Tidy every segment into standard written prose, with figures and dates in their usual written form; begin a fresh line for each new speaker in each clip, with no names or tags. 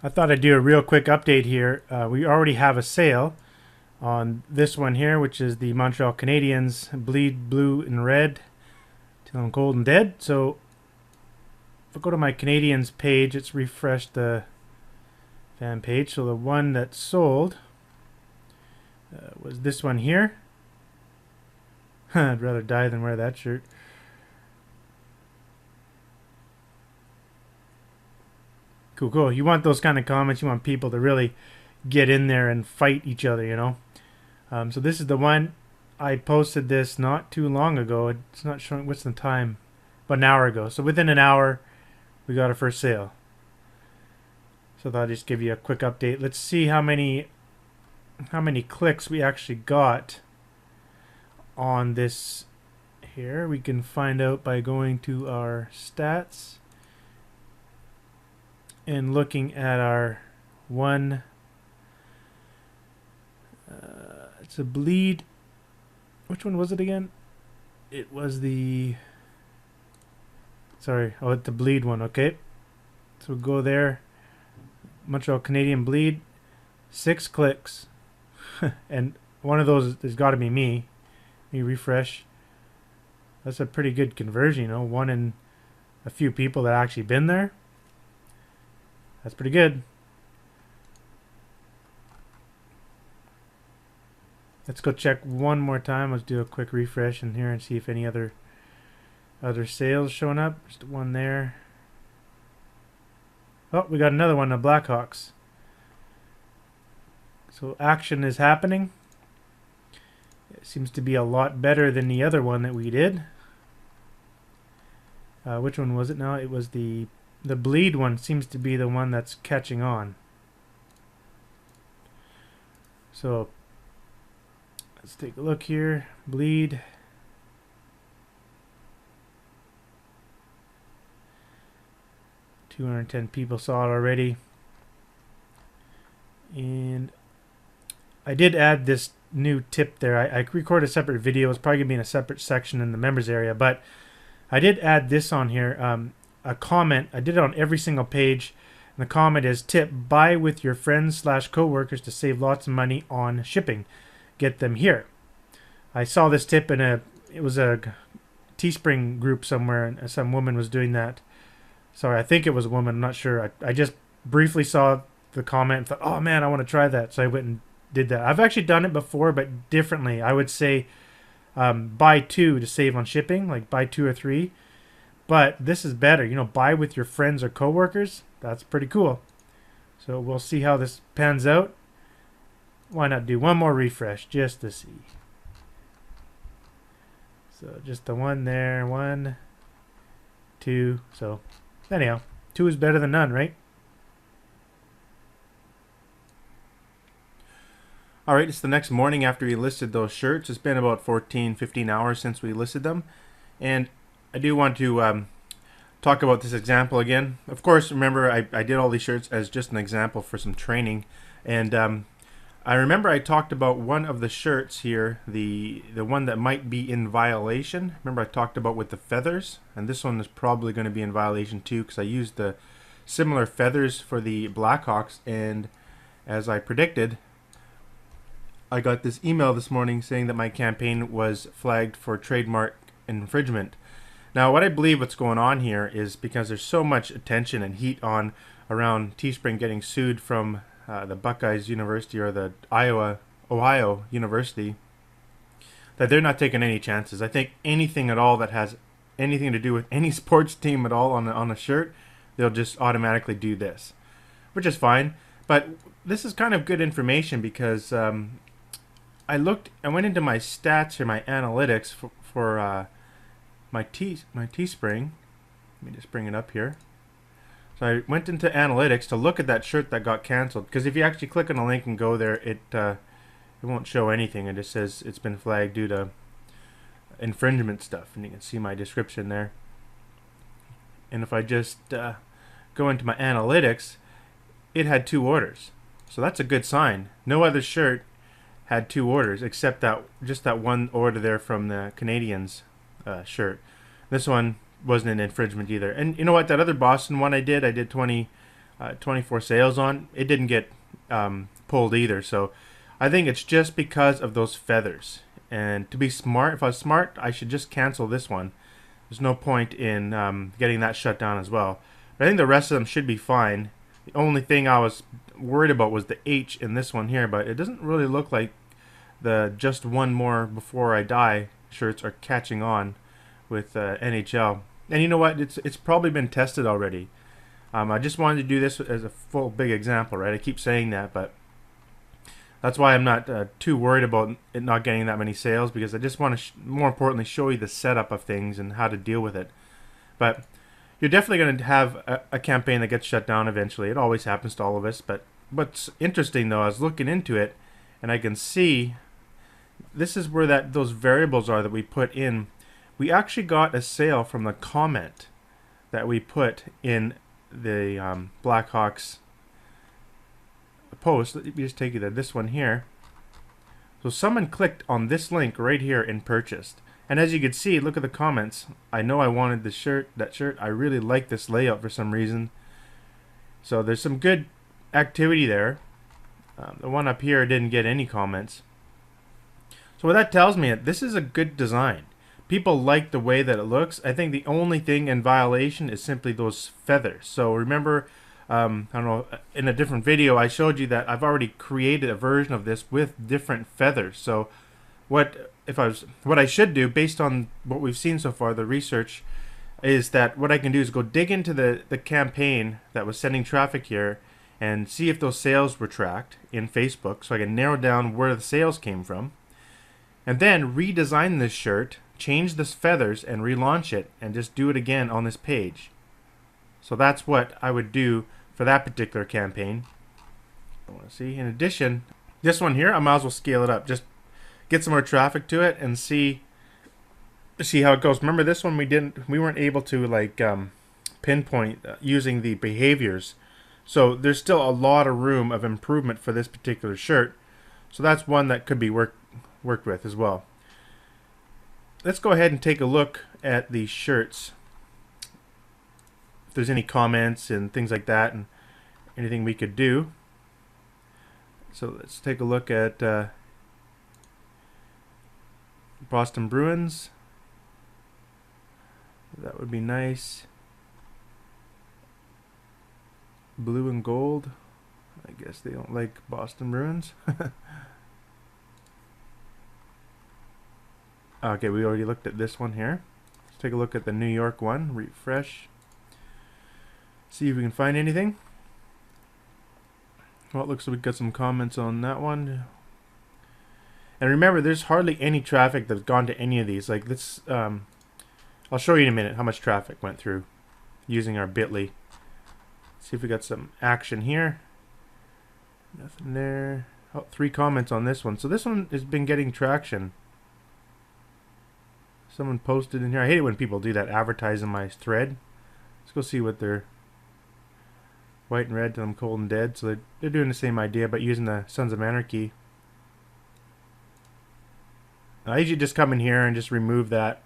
I thought I'd do a real quick update here. We already have a sale on this one here, which is the Montreal Canadiens Bleed Blue and Red till I'm cold and dead. So if I go to my Canadiens page, it's refreshed the fan page. So the one that sold was this one here. I'd rather die than wear that shirt. Cool, cool. You want those kind of comments. You want people to really get in there and fight each other, you know. So this is the one. I posted this not too long ago. It's not showing what's the time, but an hour ago. So within an hour, we got our first sale. So I'll just give you a quick update. Let's see how many clicks we actually got on this here. We can find out by going to our stats and looking at our one. It's a bleed. Which one was it again? It was the. Sorry, oh, it's the bleed one. Okay, so we'll go there. Montreal Canadian bleed, 6 clicks, and one of those has got to be me. Let me refresh. That's a pretty good conversion, you know. One in a few people that actually been there. That's pretty good. Let's go check one more time. Let's do a quick refresh in here and see if any other sales showing up. Just one there. Oh, we got another one, the Blackhawks. So action is happening. It seems to be a lot better than the other one that we did. Which one was it now? It was the bleed one. Seems to be the one that's catching on. So let's take a look here. Bleed. $210 people saw it already. And I did add this new tip there. I recorded a separate video. It's probably going to be in a separate section in the members area. But I did add this on here. A comment. I did it on every single page. And the comment is, tip, buy with your friends / co-workers to save lots of money on shipping. Get them here. I saw this tip in it was a Teespring group somewhere, and some woman was doing that. Sorry, I think it was a woman. I'm not sure. I just briefly saw the comment and thought, oh man, I want to try that. So I went and did that. I've actually done it before, but differently. I would say buy 2 to save on shipping, like buy 2 or 3. But this is better. You know, buy with your friends or coworkers. That's pretty cool. So we'll see how this pans out. Why not do one more refresh just to see? So just the one there. 1, 2. So anyhow, 2 is better than none, right? Alright, it's the next morning after we listed those shirts. It's been about 14-15 hours since we listed them. And I do want to talk about this example again. Of course, remember, I did all these shirts as just an example for some training. And I remember I talked about one of the shirts here, the one that might be in violation. Remember I talked about with the feathers, and this one is probably going to be in violation too, because I used the similar feathers for the Blackhawks, and as I predicted, I got this email this morning saying that my campaign was flagged for trademark infringement. Now what I believe what's going on here is because there's so much attention and heat on around Teespring getting sued from the Buckeyes University or the Ohio University, that they're not taking any chances. I think anything at all that has anything to do with any sports team at all on a shirt, they'll just automatically do this, which is fine. But this is kind of good information because I went into my stats here, my analytics for my Teespring. Let me just bring it up here. So I went into analytics to look at that shirt that got canceled, because if you actually click on a link and go there, it won't show anything. It just says it's been flagged due to infringement stuff, and you can see my description there. And if I just go into my analytics, it had 2 orders, so that's a good sign. No other shirt had 2 orders except just that one order there from the Canadiens shirt. This one wasn't an infringement either. And you know what, that other Boston one I did 20 24 sales on, it didn't get pulled either. So I think it's just because of those feathers. And to be smart, if I was smart, I should just cancel this one. There's no point in getting that shut down as well. But I think the rest of them should be fine. The only thing I was worried about was the H in this one here, but it doesn't really look like the just one more before I die shirts are catching on with NHL. And you know what? It's probably been tested already. I just wanted to do this as a full big example, right? I keep saying that, but that's why I'm not too worried about it not getting that many sales, because I just want to, more importantly, show you the setup of things and how to deal with it. But you're definitely going to have a campaign that gets shut down eventually. It always happens to all of us. But what's interesting, though, I was looking into it, and I can see this is where those variables are that we put in. We actually got a sale from the comment that we put in the Blackhawks post. Let me just take you to this one here. So someone clicked on this link right here and purchased. And as you can see, look at the comments. I know I wanted the shirt, that shirt. I really like this layout for some reason. So there's some good activity there. The one up here didn't get any comments. So what that tells me, this is a good design. People like the way that it looks. I think the only thing in violation is simply those feathers. So remember, I don't know, in a different video I showed you that I've already created a version of this with different feathers. So what I should do, based on what we've seen so far, the research, is that what I can do is go dig into the campaign that was sending traffic here and see if those sales were tracked in Facebook, so I can narrow down where the sales came from, and then redesign this shirt, change the feathers, and relaunch it, and just do it again on this page. So that's what I would do for that particular campaign. I want to see. In addition, this one here, I might as well scale it up. Just get some more traffic to it and see how it goes. Remember, this one we weren't able to like pinpoint using the behaviors. So there's still a lot of room of improvement for this particular shirt. So that's one that could be worked with as well. Let's go ahead and take a look at these shirts. If there's any comments and things like that and anything we could do. So let's take a look at Boston Bruins. That would be nice. Blue and gold. I guess they don't like Boston Bruins. Okay, we already looked at this one here. Let's take a look at the New York one. Refresh. See if we can find anything. Well, it looks like we got some comments on that one. And remember, there's hardly any traffic that's gone to any of these. Like this, I'll show you in a minute how much traffic went through using our bit.ly. See if we got some action here. Nothing there. Oh, 3 comments on this one. So this one has been getting traction. Someone posted in here. I hate it when people do that, advertise in my thread. Let's go see what they're white and red till I'm cold and dead. So they're doing the same idea, but using the Sons of Anarchy. I usually just come in here and just remove that.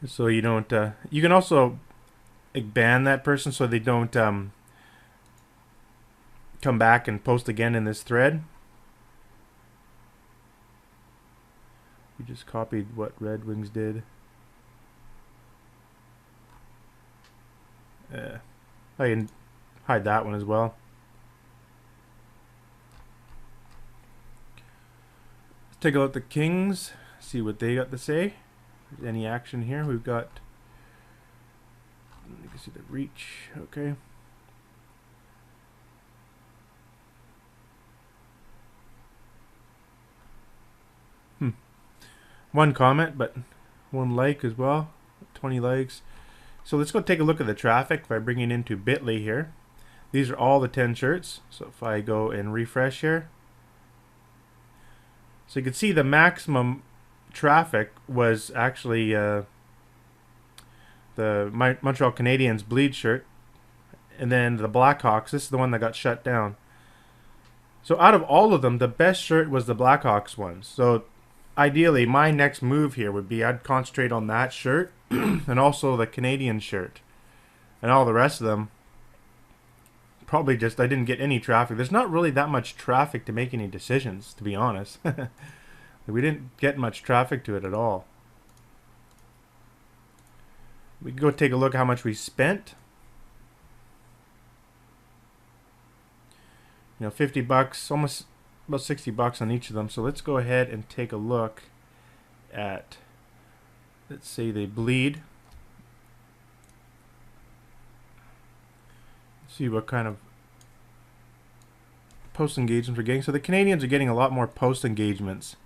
So you don't, you can also ban that person so they don't come back and post again in this thread. We just copied what Red Wings did. I can hide that one as well. Let's take a look at the Kings, see what they got to say. If there's any action here. We've got, you can see the reach, okay. One comment, but 1 like as well. 20 likes. So let's go take a look at the traffic by bringing it into bit.ly here. These are all the 10 shirts. So if I go and refresh here, so you can see the maximum traffic was actually the Montreal Canadiens bleed shirt, and then the Blackhawks. This is the one that got shut down. So out of all of them, the best shirt was the Blackhawks one. So ideally, my next move here would be I'd concentrate on that shirt and also the Canadian shirt. and all the rest of them, probably just I didn't get any traffic. There's not really that much traffic to make any decisions, to be honest. We didn't get much traffic to it at all. We can go take a look at how much we spent. 50 bucks, almost about 60 bucks on each of them. So let's go ahead and take a look at, let's say they bleed. See what kind of post engagements we're getting. So the Canadians are getting a lot more post engagements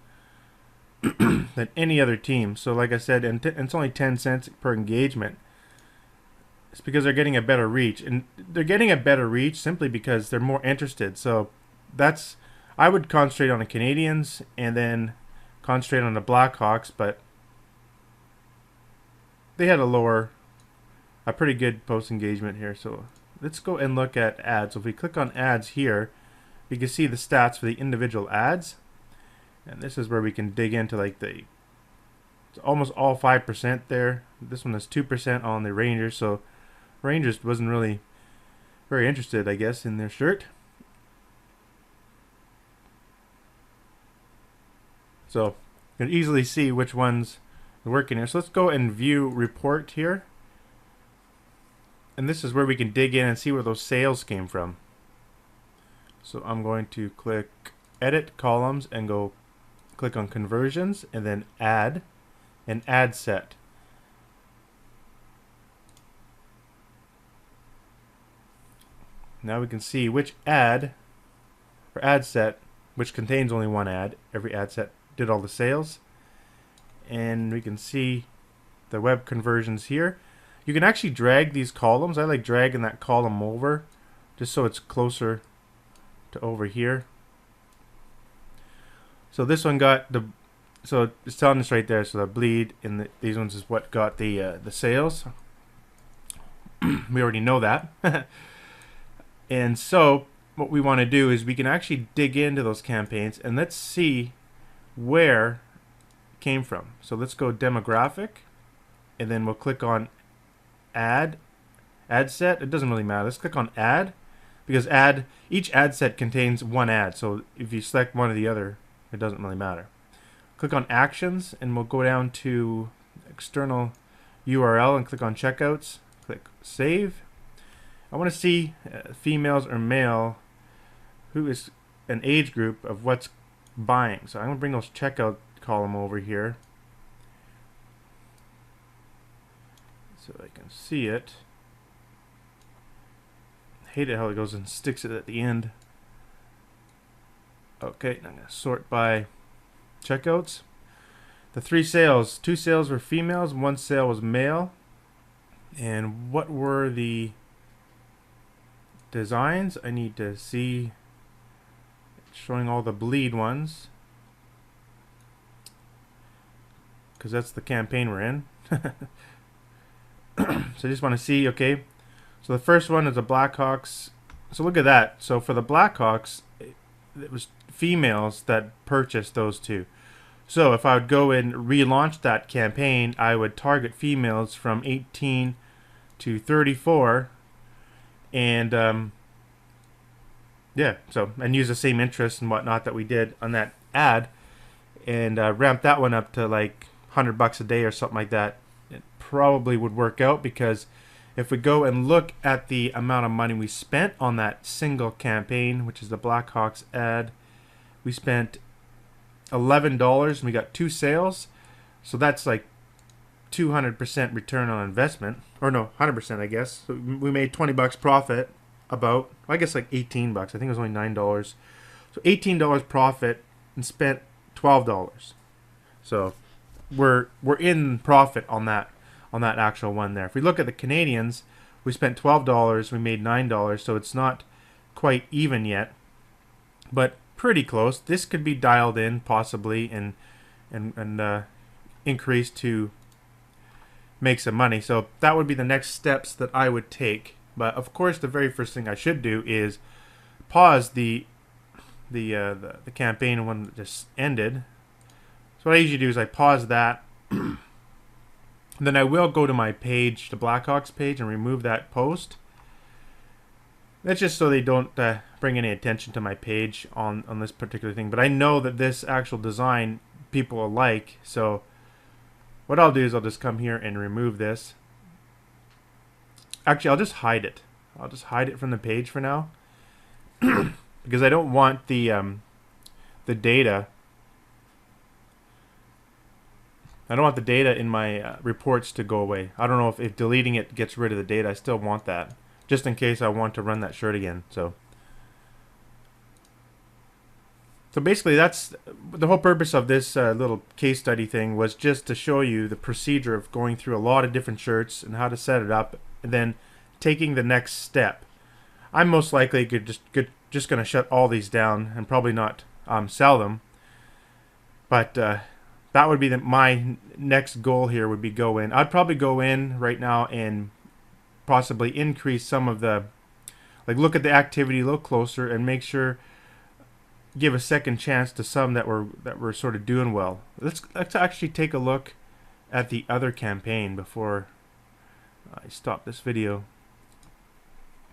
than any other team. So like I said, and it's only 10 cents per engagement. It's because they're getting a better reach, and they're getting a better reach simply because they're more interested. So I would concentrate on the Canadians and then concentrate on the Blackhawks, but they had a pretty good post engagement here. So let's go and look at ads. So if we click on ads here, we can see the stats for the individual ads, and this is where we can dig into like it's almost all 5% there. This one is 2% on the Rangers, so Rangers wasn't really very interested, I guess, in their shirt. So you can easily see which ones are working here. So let's go and view report here. And this is where we can dig in and see where those sales came from. So I'm going to click edit columns and go click on conversions and then add and ad set. Now we can see which ad or ad set, which contains only one ad. Every ad set did all the sales. And we can see the web conversions here. You can actually drag these columns. I like dragging that column over just so it's closer to over here. So this one got so it's telling us right there. So the bleed in these ones is what got the sales. We already know that. And so what we want to do is we can actually dig into those campaigns and let's see where it came from. So let's go demographic, and then we'll click on ad set. It doesn't really matter. Let's click on ad, because each ad set contains one ad. So if you select one or the other, it doesn't really matter. Click on actions, and we'll go down to external URL and click on checkouts. Click save. I want to see females or male, who is an age group of what's buying. So I'm going to bring those checkout column over here so I can see it. I hate it how it goes and sticks it at the end. Okay, I'm going to sort by checkouts. The 3 sales, 2 sales were females, 1 sale was male. And what were the designs? I need to see, showing all the bleed ones, because that's the campaign we're in. So I just want to see, okay, so the first one is the Blackhawks. So look at that. So for the Blackhawks, it was females that purchased those 2. So if I would go and relaunch that campaign, I would target females from 18 to 34, and yeah, so and use the same interest and whatnot that we did on that ad, and ramp that one up to like $100 a day or something like that. It probably would work out, because if we go and look at the amount of money we spent on that single campaign, which is the Blackhawks ad, we spent $11 and we got 2 sales. So that's like 200% return on investment, or no, 100% I guess. So we made $20 profit, about, I guess like 18 bucks. I think it was only $9. So $18 profit and spent $12. So we're in profit on that actual one there. If we look at the Canadians, we spent $12, we made $9, so it's not quite even yet, but pretty close. This could be dialed in possibly and increased to make some money. So that would be the next steps that I would take. But of course, the very first thing I should do is pause the campaign when it just ended. So what I usually do is I pause that, Then I will go to my page, the Blackhawks page, and remove that post. That's just so they don't bring any attention to my page on this particular thing. But I know that this actual design people will like. So what I'll do is I'll just come here and remove this. Actually, I'll just hide it. I'll just hide it from the page for now. Because I don't want the data. I don't want the data in my reports to go away. I don't know if deleting it gets rid of the data. I still want that, just in case I want to run that shirt again. So basically, that's the whole purpose of this little case study thing, was just to show you the procedure of going through a lot of different shirts and how to set it up, and then taking the next step. I'm most likely just going to shut all these down and probably not sell them, but that would be my next goal here. Would be go in. I'd probably go in right now and possibly increase some of the, like, look at the activity a little closer and make sure, give a second chance to some that were sort of doing well. Let's actually take a look at the other campaign before I stop this video.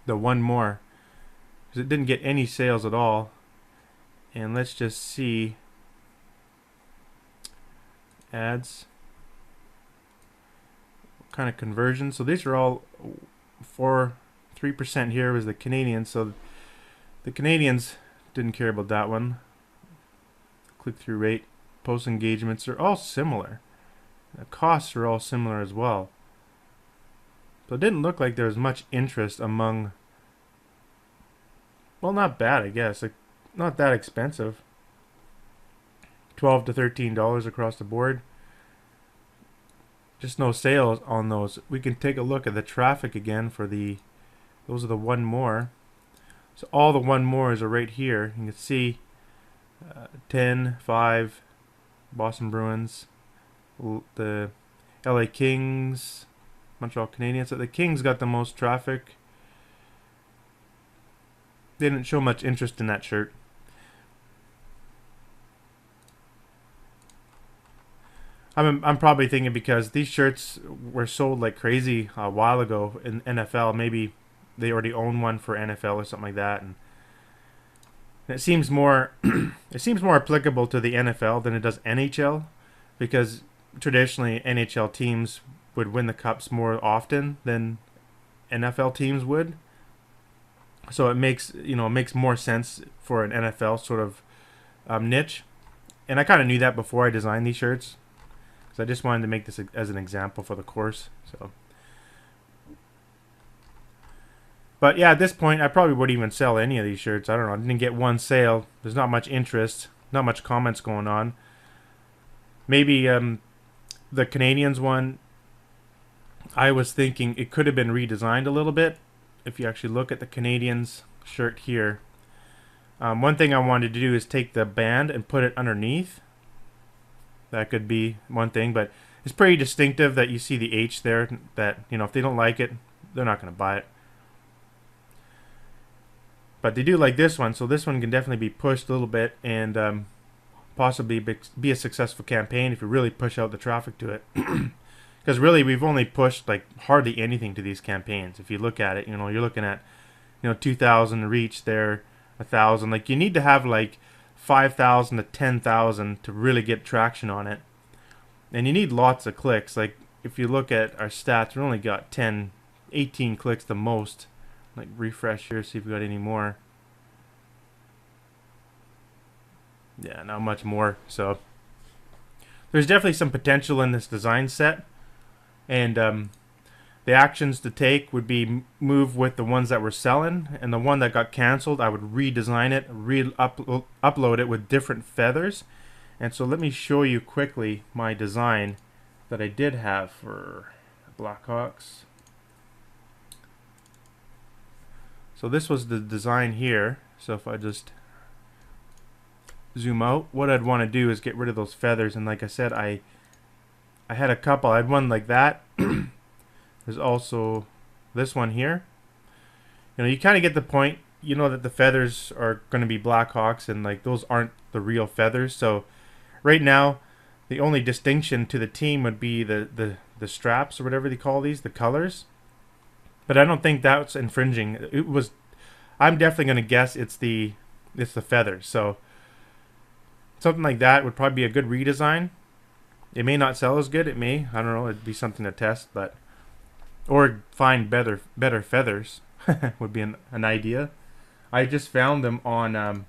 The one more, because it didn't get any sales at all. And let's just see ads, what kind of conversion. So these are all 3% here was the Canadians. So the Canadians didn't care about that one. Click-through rate, post engagements are all similar. The costs are all similar as well. So it didn't look like there was much interest among, well, not bad, I guess. Like, not that expensive. $12 to $13 across the board. Just no sales on those. We can take a look at the traffic again for those are the one more. So all the one mores are right here. You can see 10, 5, Boston Bruins, the LA Kings, Montreal Canadiens. So the Kings got the most traffic. They didn't show much interest in that shirt. I'm probably thinking because these shirts were sold like crazy a while ago in NFL. Maybe they already own one for NFL or something like that, and it seems more it seems more applicable to the NFL than it does NHL, because traditionally NHL teams would win the cups more often than NFL teams would. So it makes more sense for an NFL sort of niche, and I kind of knew that before I designed these shirts. So I just wanted to make this as an example for the course. So, but yeah, at this point, I probably wouldn't even sell any of these shirts. I don't know. I didn't get one sale. There's not much interest, not much comments going on. Maybe the Canadians one, I was thinking it could have been redesigned a little bit. If you actually look at the Canadians shirt here, one thing I wanted to do is take the band and put it underneath. That could be one thing, but it's pretty distinctive that you see the H there, that, if they don't like it, they're not going to buy it. But they do like this one, so this one can definitely be pushed a little bit and possibly be a successful campaign if you really push out the traffic to it. Because really, we've only pushed like hardly anything to these campaigns. If you look at it, you're looking at 2,000 reach there, 1,000. Like, you need to have like 5,000 to 10,000 to really get traction on it, and you need lots of clicks. Like, if you look at our stats, we only got 10, 18 clicks the most. Like, refresh here, see if we got any more. Yeah, not much more. So there's definitely some potential in this design set, and the actions to take would be move with the ones that were selling, and the one that got canceled, I would redesign it, upload it with different feathers. And so let me show you quickly my design that I did have for Blackhawks. So this was the design here. So if I just zoom out, what I'd want to do is get rid of those feathers. And like I said, I had a couple. I had one like that. There's also this one here. You kind of get the point. That the feathers are going to be Blackhawks, and like those aren't the real feathers. So right now, the only distinction to the team would be the the straps or whatever they call these, the colors. But I don't think that's infringing. It was. I'm definitely going to guess it's the feathers. So something like that would probably be a good redesign. It may not sell as good. It may. I don't know. It'd be something to test, but or find better feathers would be an idea. I just found them on.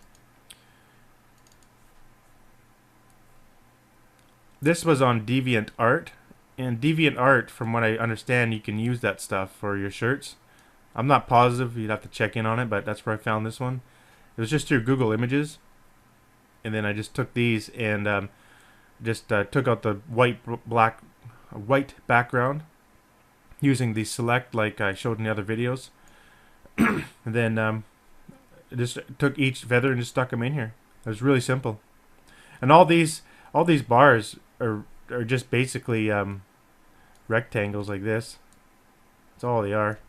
This was on DeviantArt, and DeviantArt, from what I understand, you can use that stuff for your shirts. I'm not positive. You'd have to check in on it, but that's where I found this one. It was just through Google Images, and then I just took these and just took out the white background using the select like I showed in the other videos, and then just took each feather and just stuck them in here. It was really simple, and all these bars are just basically rectangles like this. That's all they are.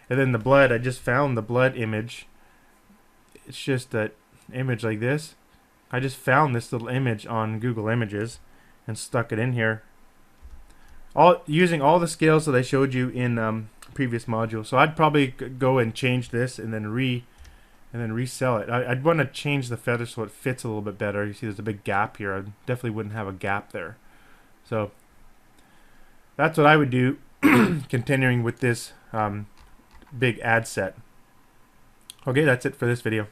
And then the blood, I just found the blood image. It's just that image like this. I just found this little image on Google Images and stuck it in here. Using all the scales that I showed you in previous module. So I'd probably go and change this and then resell it. I'd want to change the feather so it fits a little bit better. You see there's a big gap here. I definitely wouldn't have a gap there. So that's what I would do continuing with this big ad set. Okay, that's it for this video.